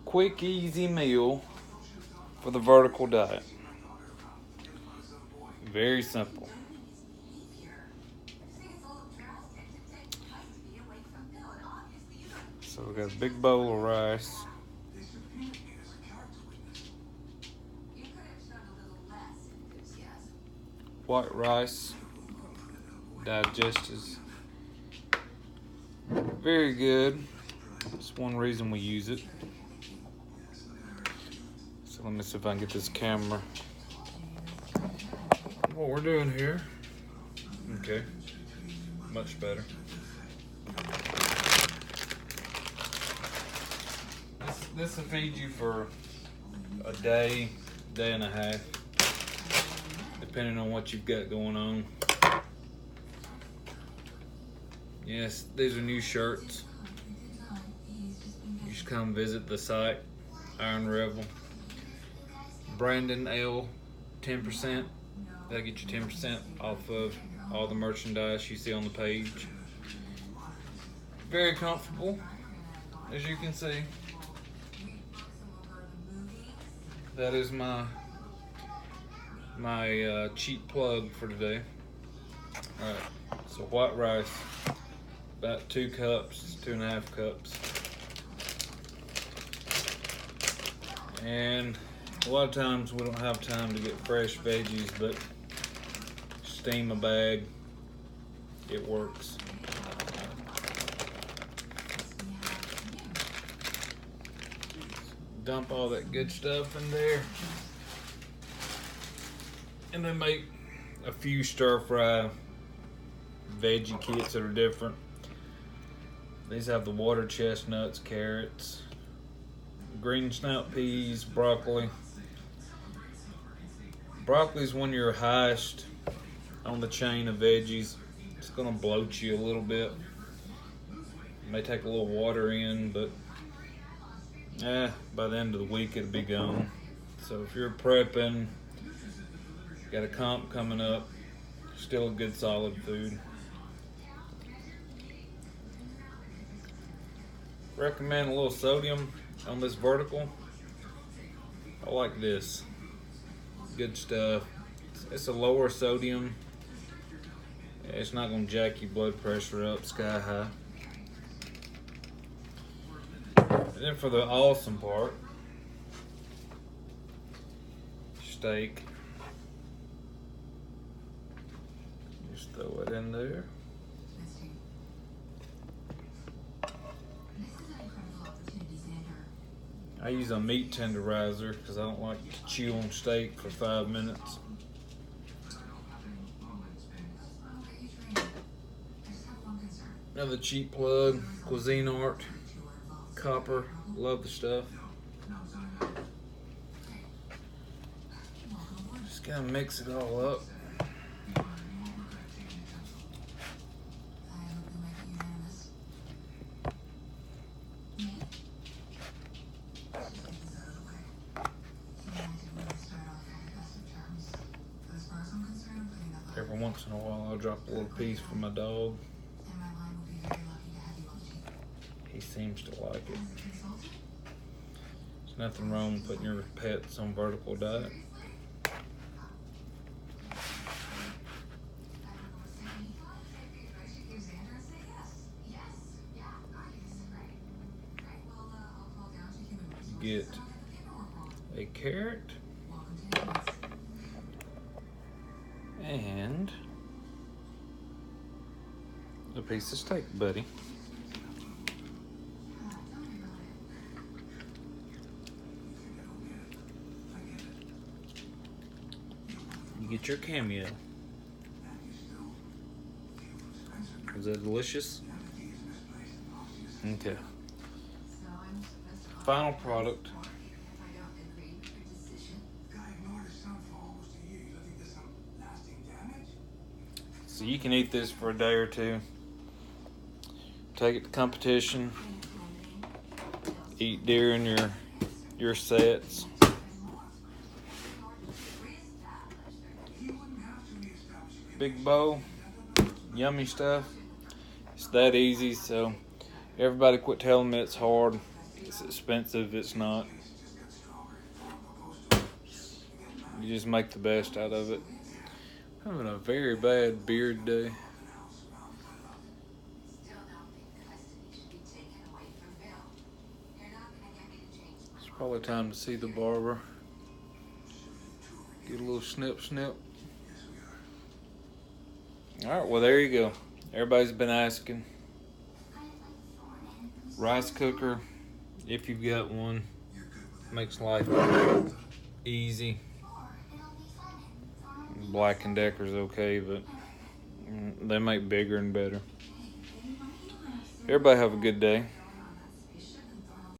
quick, easy meal for the vertical diet. Very simple. So we got a big bowl of rice. White rice digests very good. That's one reason we use it. So let me see if I can get this camera. What we're doing here. Okay, much better. This will feed you for a day, day and a half, depending on what you've got going on. Yes, these are new shirts. You should come visit the site, Iron Rebel. Brandon L, 10%. That'll get you 10% off of all the merchandise you see on the page. Very comfortable, as you can see. That is my cheap plug for today. All right, so white rice, about 2 cups, 2.5 cups. And a lot of times we don't have time to get fresh veggies, but steam a bag, it works. Dump all that good stuff in there. And then make a few stir fry veggie kits that are different. These have the water chestnuts, carrots, green snout peas, broccoli. Broccoli is when you're highest on the chain of veggies. It's gonna bloat you a little bit. It may take a little water in, but by the end of the week it'll be gone. So if you're prepping, got a comp coming up, still a good solid food. Recommend a little sodium on this vertical. I like this. Good stuff. It's a lower sodium. It's not gonna jack your blood pressure up sky high. And then for the awesome part, steak. Just throw it in there. I use a meat tenderizer because I don't like to chew on steak for 5 minutes. Another cheap plug, Cuisinart, copper, love the stuff. Just gotta mix it all up. Every once in a while I'll drop a little piece for my dog. He seems to like it. There's nothing wrong with putting your pets on vertical diet. Get a carrot and a piece of steak, buddy. You get your Cameo. Is that delicious? Okay. Final product. So you can eat this for a day or two. Take it to competition. Eat during your sets. Big bowl, yummy stuff. It's that easy, so everybody quit telling me it's hard. It's expensive. It's not. You just make the best out of it. Having a very bad beard day. It's probably time to see the barber. Get a little snip. Alright, well there you go. Everybody's been asking. Rice cooker, if you've got one, makes life easy. Black & Decker's okay, but they make bigger and better. Everybody have a good day.